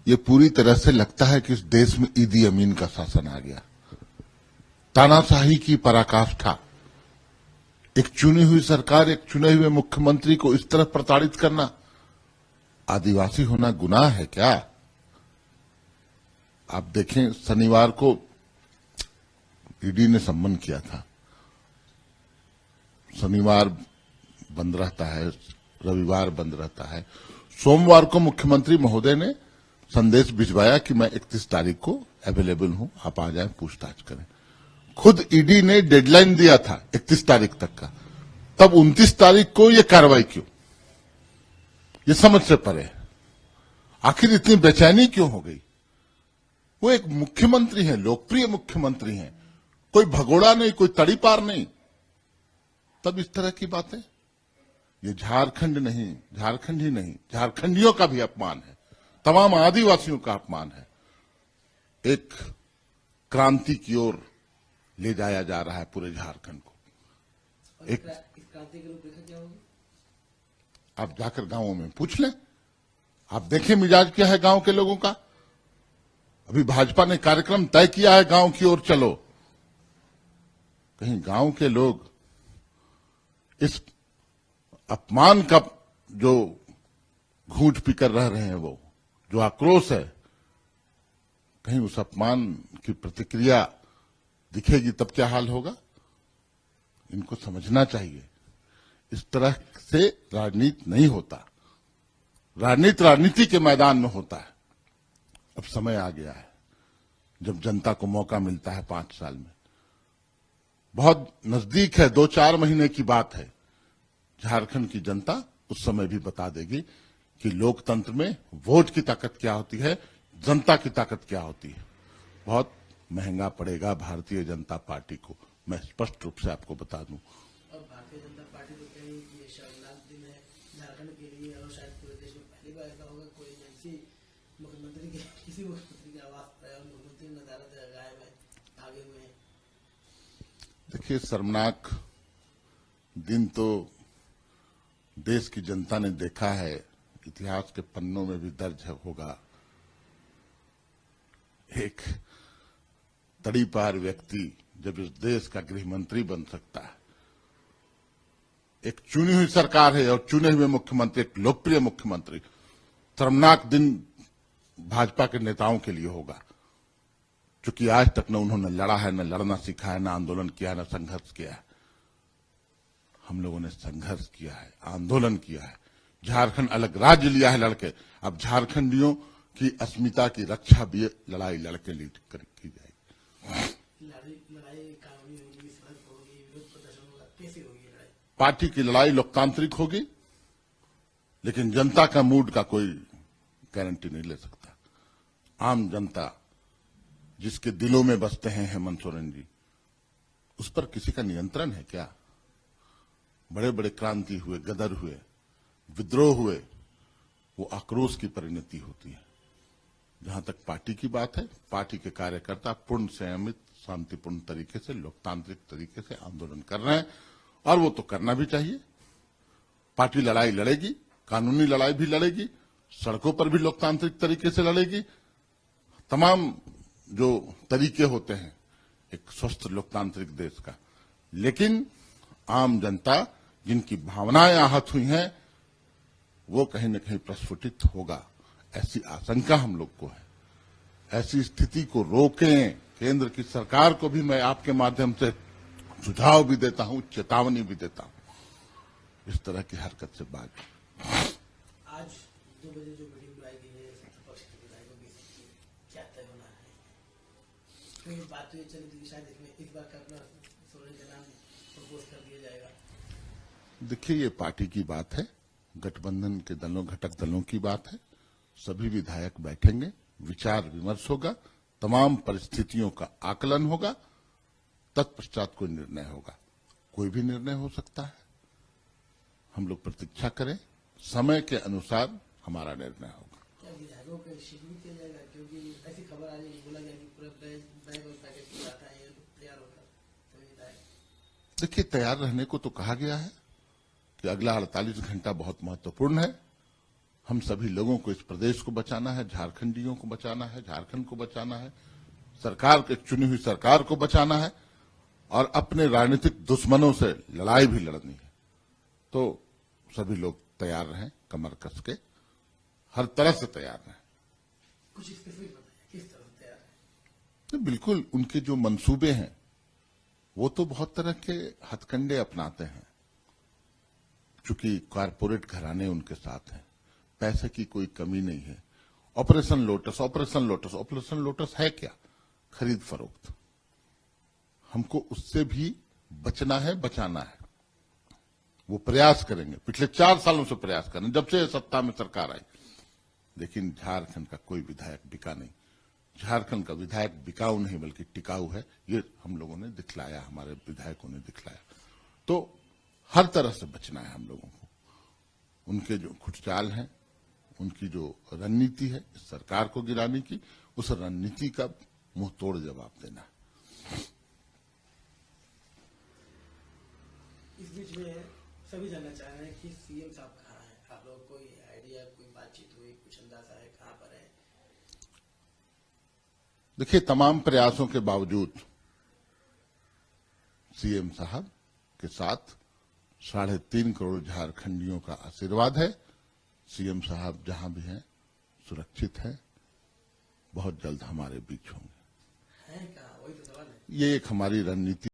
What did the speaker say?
ये पूरी तरह से लगता है कि इस देश में ईदी अमीन का शासन आ गया। तानाशाही की पराकाष्ठा, एक चुनी हुई सरकार, एक चुने हुए मुख्यमंत्री को इस तरह प्रताड़ित करना, आदिवासी होना गुनाह है क्या? आप देखें, शनिवार को ईडी ने सम्मन किया था। शनिवार बंद रहता है, रविवार बंद रहता है। सोमवार को मुख्यमंत्री महोदय ने संदेश भिजवाया कि मैं 31 तारीख को अवेलेबल हूं, आप आ जाएं, पूछताछ करें। खुद ईडी ने डेडलाइन दिया था 31 तारीख तक का, तब 29 तारीख को यह कार्रवाई क्यों? ये समझ से परे है। आखिर इतनी बेचैनी क्यों हो गई? वो एक मुख्यमंत्री हैं, लोकप्रिय मुख्यमंत्री हैं, कोई भगोड़ा नहीं, कोई तड़ीपार नहीं, तब इस तरह की बातें। ये झारखंड नहीं, झारखंड ही नहीं, झारखंडियों का भी अपमान है, तमाम आदिवासियों का अपमान है। एक क्रांति की ओर ले जाया जा रहा है पूरे झारखंड को। एक क्रांति की रूपरेखा क्या होगी? आप जाकर गांवों में पूछ लें, आप देखें मिजाज क्या है गांव के लोगों का। अभी भाजपा ने कार्यक्रम तय किया है, गांव की ओर चलो। कहीं गांव के लोग इस अपमान का जो घूंट पीकर रह रहे हैं, वो जो आक्रोश है, कहीं उस अपमान की प्रतिक्रिया दिखेगी तब क्या हाल होगा? इनको समझना चाहिए। इस तरह से राजनीति नहीं होता। राजनीति राजनीति के मैदान में होता है। अब समय आ गया है जब जनता को मौका मिलता है 5 साल में। बहुत नजदीक है, 2-4 महीने की बात है। झारखंड की जनता उस समय भी बता देगी कि लोकतंत्र में वोट की ताकत क्या होती है, जनता की ताकत क्या होती है। बहुत महंगा पड़ेगा भारतीय जनता पार्टी को, मैं स्पष्ट रूप से आपको बता दूं। और भारतीय जनता पार्टी तो कहीं ये शर्मनाक दिन है झारखंड के लिए, और शायद पूरे देश में पहली बार ऐसा होगा कोई एजेंसी मुख्यमंत्री के किसी मुख्यमंत्री की आवाज पर है और मुख्यमंत्री नदारत गायब है, आगे हुए हैं। देखिए, शर्मनाक दिन तो देश की जनता ने देखा है, इतिहास के पन्नों में भी दर्ज होगा। एक तड़ीपार व्यक्ति जब इस देश का गृह मंत्री बन सकता है, एक चुनी हुई सरकार है और चुने हुए मुख्यमंत्री, एक लोकप्रिय मुख्यमंत्री, शर्मनाक दिन भाजपा के नेताओं के लिए होगा, क्योंकि आज तक न उन्होंने लड़ा है, न लड़ना सीखा है, न आंदोलन किया है, न संघर्ष किया है। हम लोगों ने संघर्ष किया है, आंदोलन किया है, झारखंड अलग राज्य लिया है लड़के। अब झारखंडियों की अस्मिता की रक्षा भी लड़ाई लड़के की जाएगी। लड़ाई कानूनी होगी, सड़क होगी, विरोध प्रदर्शन होगा, कैसे होगी लड़ाई? पार्टी की लड़ाई लोकतांत्रिक होगी, लेकिन जनता का मूड का कोई गारंटी नहीं ले सकता। आम जनता जिसके दिलों में बसते हैं हेमंत सोरेन जी, उस पर किसी का नियंत्रण है क्या? बड़े बड़े क्रांति हुए, गदर हुए, विद्रोह हुए, वो आक्रोश की परिणति होती है। जहां तक पार्टी की बात है, पार्टी के कार्यकर्ता पूर्ण संयमित, शांतिपूर्ण तरीके से, लोकतांत्रिक तरीके से आंदोलन कर रहे हैं, और वो तो करना भी चाहिए। पार्टी लड़ाई लड़ेगी, कानूनी लड़ाई भी लड़ेगी, सड़कों पर भी लोकतांत्रिक तरीके से लड़ेगी। तमाम जो तरीके होते हैं एक स्वस्थ लोकतांत्रिक देश का। लेकिन आम जनता जिनकी भावनाएं आहत हुई हैं, वो कहीं न कहीं प्रस्फुटित होगा, ऐसी आशंका हम लोग को है। ऐसी स्थिति को रोकें। केंद्र की सरकार को भी मैं आपके माध्यम से सुझाव भी देता हूं, चेतावनी भी देता हूं, इस तरह की हरकत से बाज। आज 2 बजे जो मीटिंग बुलाई गई है सत्तापक्ष के विधायकों की, क्या तय होना है? तो बात तो ये चली थी कि शायद इसमें इस बार का अपना सोरेन का नाम प्रपोज कर दिया जाएगा। देखिए, ये पार्टी की बात है, गठबंधन के दलों, घटक दलों की बात है। सभी विधायक बैठेंगे, विचार विमर्श होगा, तमाम परिस्थितियों का आकलन होगा, तत्पश्चात कोई निर्णय होगा। कोई भी निर्णय हो सकता है। हम लोग प्रतीक्षा करें, समय के अनुसार हमारा निर्णय होगा। क्या विधायकों का शिफ्ट भी किया जाएगा? क्योंकि ऐसी खबर आ रही है, बोला गया कि पूरा बैग और पैकेट की बात है, तैयार होकर सभी विधायक। देखिए, तैयार रहने को तो कहा गया है कि अगला 48 घंटा बहुत महत्वपूर्ण है। हम सभी लोगों को इस प्रदेश को बचाना है, झारखंडियों को बचाना है, झारखंड को बचाना है, सरकार के चुनी हुई सरकार को बचाना है और अपने राजनीतिक दुश्मनों से लड़ाई भी लड़नी है। तो सभी लोग तैयार रहें, कमर कस के हर तरह से तैयार रहें। कुछ स्पेसिफिक बताइए किस तरह से तैयार है? तो बिल्कुल उनके जो मंसूबे हैं वो तो बहुत तरह के हथकंडे अपनाते हैं, चूंकि कारपोरेट घराने उनके साथ हैं, पैसे की कोई कमी नहीं है। Operation lotus, operation lotus, operation lotus है क्या? खरीद फरोख्त। हमको उससे भी बचना है, बचाना है। वो प्रयास करेंगे, पिछले 4 सालों से प्रयास करें, जब से सत्ता में सरकार आई। लेकिन झारखंड का कोई विधायक बिका नहीं। झारखंड का विधायक बिकाऊ नहीं बल्कि टिकाऊ है, ये हम लोगों ने दिखलाया, हमारे विधायकों ने दिखलाया। तो हर तरह से बचना है हम लोगों को। उनके जो खुटचाल हैं, उनकी जो रणनीति है इस सरकार को गिराने की, उस रणनीति का मुंह तोड़ जवाब देना है। इस बीच में सभी जानना चाह रहे हैं कि सीएम साहब कहाँ हैं? आप लोगों को कोई आइडिया, कोई बातचीत हुई, कुछ अंदाजा है कहाँ पर है? देखिए, तमाम प्रयासों के बावजूद सीएम साहब के साथ 3.5 करोड़ झारखंडियों का आशीर्वाद है। सीएम साहब जहां भी हैं सुरक्षित हैं, बहुत जल्द हमारे बीच होंगे। है कहाँ? वही तो सवाल है। ये एक हमारी रणनीति